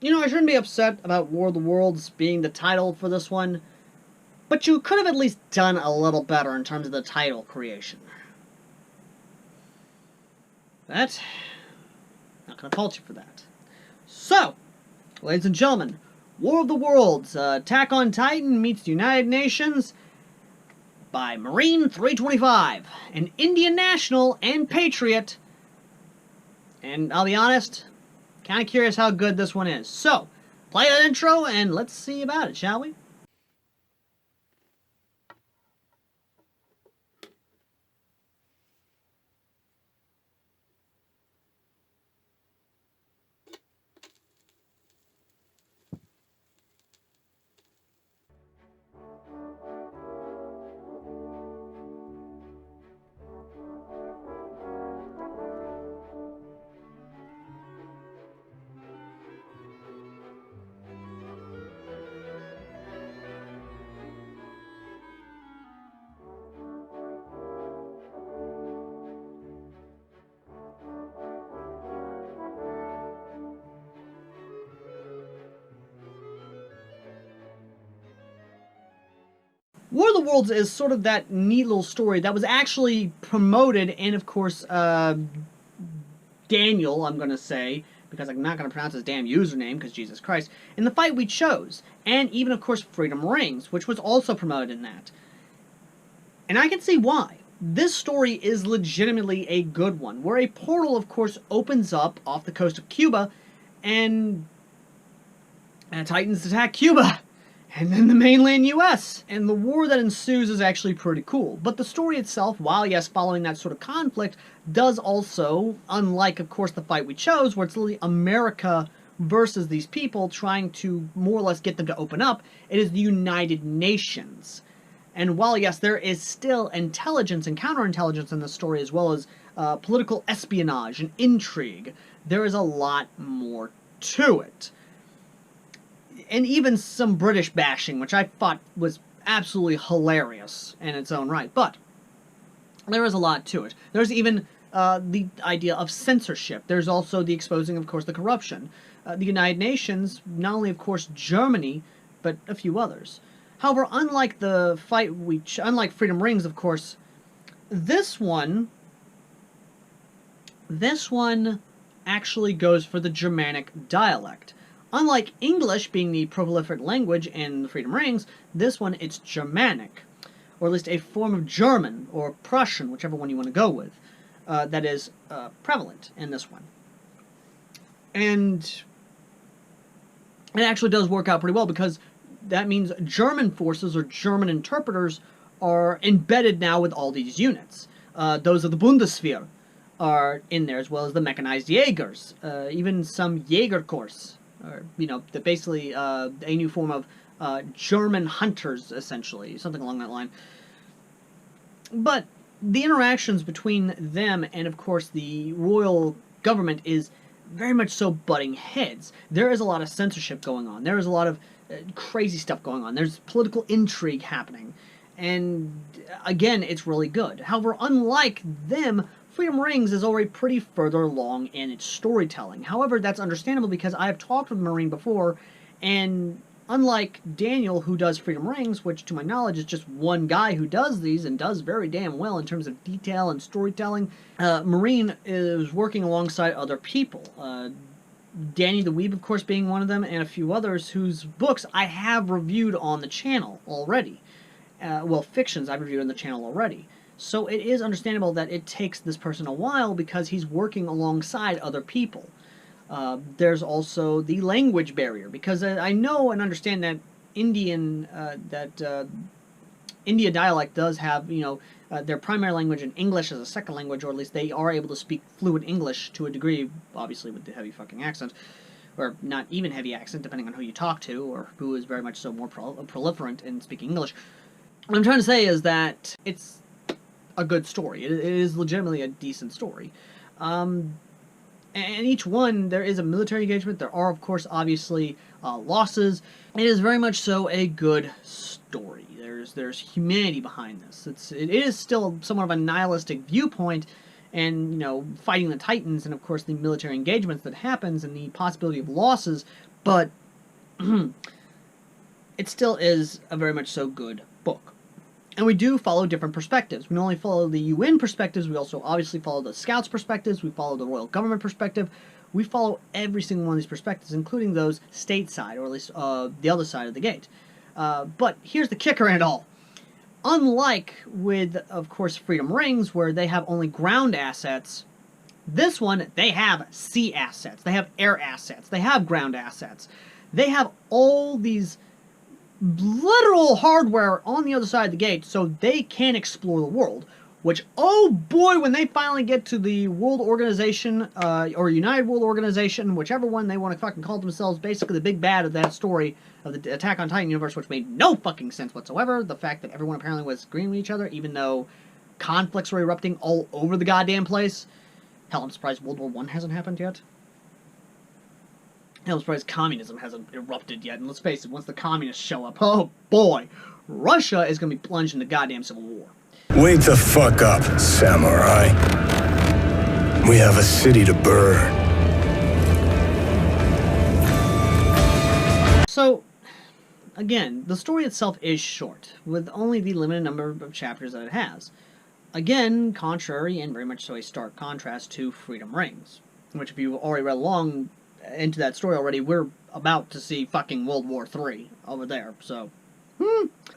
I shouldn't be upset about War of the Worlds being the title for this one, but you could have at least done a little better in terms of the title creation. That, not gonna fault you for that. So, ladies and gentlemen, War of the Worlds, Attack on Titan meets the United Nations by Marine 325, an Indian national and patriot. And I'll be honest, kind of curious how good this one is. So, play that intro and let's see about it, shall we? War of the Worlds is sort of that neat little story that was actually promoted, and of course, Daniel, I'm going to say, because I'm not going to pronounce his damn username, because Jesus Christ, in the fight we chose. And even, of course, Freedom Rings, which was also promoted in that. And I can see why. This story is legitimately a good one, where a portal, of course, opens up off the coast of Cuba, and Titans attack Cuba, and then the mainland US. And the war that ensues is actually pretty cool. But the story itself, while yes, following that sort of conflict, does also, unlike, of course, the fight we chose, where it's literally America versus these people trying to more or less get them to open up, it is the United Nations. And while, yes, there is still intelligence and counterintelligence in the story, as well as political espionage and intrigue, there is a lot more to it. And even some British bashing, which I thought was absolutely hilarious in its own right. But there is a lot to it. There's even the idea of censorship. There's also the exposing, of course, the corruption. The United Nations, not only, of course, Germany, but a few others. However, unlike the fight unlike Freedom Rings, of course, this one actually goes for the Germanic dialect. Unlike English being the proliferate language in the Freedom Rings, this one, it's Germanic, or at least a form of German, or Prussian, whichever one you want to go with, that is prevalent in this one. And it actually does work out pretty well, because that means German forces, or German interpreters, are embedded now with all these units. Those of the Bundeswehr are in there, as well as the mechanized Jaegers, even some Jägerkorps. Or, basically a new form of German hunters, essentially, something along that line. But the interactions between them and, of course, the royal government is very much so butting heads. There is a lot of censorship going on. There is a lot of crazy stuff going on. There's political intrigue happening. And, again, it's really good. However, unlike them, Freedom Rings is already pretty further along in its storytelling. However, that's understandable because I have talked with Marine before, and unlike Daniel, who does Freedom Rings, which to my knowledge is just one guy who does these and does very damn well in terms of detail and storytelling, Marine is working alongside other people. Danny the Weeb, of course, being one of them, and a few others whose books I have reviewed on the channel already. Fictions I've reviewed on the channel already. So it is understandable that it takes this person a while because he's working alongside other people. There's also the language barrier, because I know and understand that India dialect does have, their primary language in English as a second language, or at least they are able to speak fluent English to a degree, obviously with the heavy fucking accent, or not even heavy accent, depending on who you talk to, or who is very much so more proliferant in speaking English. What I'm trying to say is that it's a good story. It is legitimately a decent story. And each one, there is a military engagement. There are, of course, obviously losses. It is very much so a good story. There's humanity behind this. It is still somewhat of a nihilistic viewpoint, and fighting the Titans, and of course the military engagements that happens, and the possibility of losses. But it still is a very much so good book. And we do follow different perspectives. We not only follow the UN perspectives, we also obviously follow the Scouts perspectives, we follow the Royal Government perspective. We follow every single one of these perspectives, including those stateside, or at least the other side of the gate. But here's the kicker in it all. Unlike with, of course, Freedom Rings, where they have only ground assets, this one, they have sea assets, they have air assets, they have ground assets. They have all these literal hardware on the other side of the gate so they can explore the world. Which, oh boy, when they finally get to the World Organization, or United World Organization, whichever one they want to fucking call themselves, basically the big bad of that story of the Attack on Titan universe, which made no fucking sense whatsoever. The fact that everyone apparently was agreeing with each other, even though conflicts were erupting all over the goddamn place. Hell, I'm surprised World War I hasn't happened yet. Hell, I'm surprised communism hasn't erupted yet. And let's face it, once the communists show up, oh boy, Russia is going to be plunged into goddamn civil war. Wake the fuck up, samurai. We have a city to burn. So, again, the story itself is short, with only the limited number of chapters that it has. Again, contrary and very much so a stark contrast to Freedom Rings, which if you've already read along into that story already, we're about to see fucking World War III over there, so...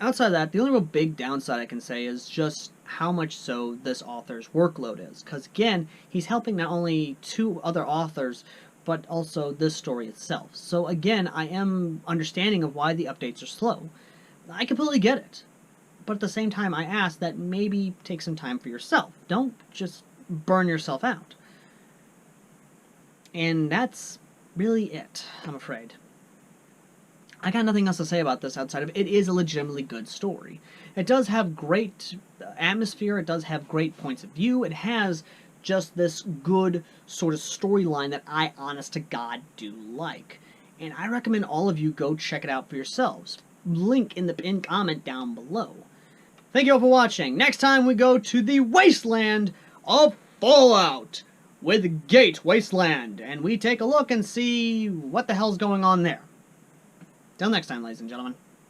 Outside of that, the only real big downside I can say is just how much so this author's workload is. Because again, he's helping not only 2 other authors, but also this story itself. So again, I am understanding of why the updates are slow. I completely get it. But at the same time, I ask that maybe take some time for yourself. Don't just burn yourself out. And that's really it, I'm afraid. I got nothing else to say about this outside of it is a legitimately good story. It does have great atmosphere, it does have great points of view, it has just this good sort of storyline that I, honest to God, do like. And I recommend all of you go check it out for yourselves. Link in the pinned comment down below. Thank you all for watching. Next time we go to the wasteland of Fallout with Gate Wasteland, and we take a look and see what the hell's going on there. Till next time, ladies and gentlemen.